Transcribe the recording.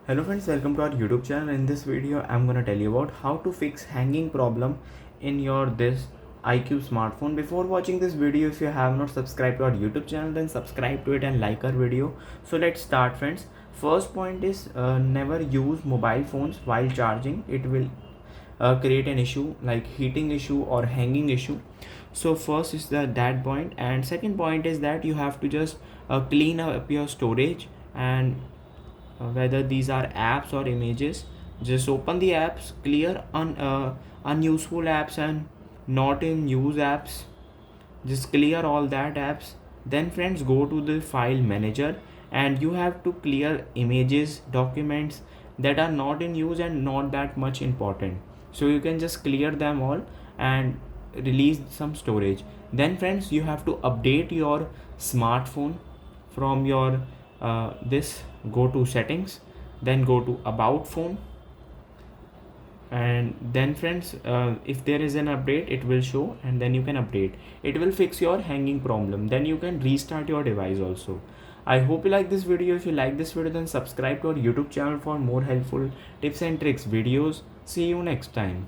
Hello friends, welcome to our YouTube channel. In this video I'm gonna tell you about how to fix hanging problem in your this IQ smartphone. Before watching this video, if you have not subscribed to our YouTube channel, then subscribe to it and like our video. So let's start friends. First point is never use mobile phones while charging. It will create an issue like heating issue or hanging issue. So first is that point, and second point is that you have to just clean up your storage, and whether these are apps or images, just open the apps, clear unuseful apps and not in use apps, just clear all that apps. Then friends, go to the file manager and you have to clear images, documents that are not in use and not that much important, so you can just clear them all and release some storage. Then friends, you have to update your smartphone from your this, go to settings, then go to about phone, and then friends, if there is an update it will show, and then you can update. It will fix your hanging problem. Then you can restart your device also. I hope you like this video. If you like this video, then subscribe to our YouTube channel for more helpful tips and tricks videos. See you next time.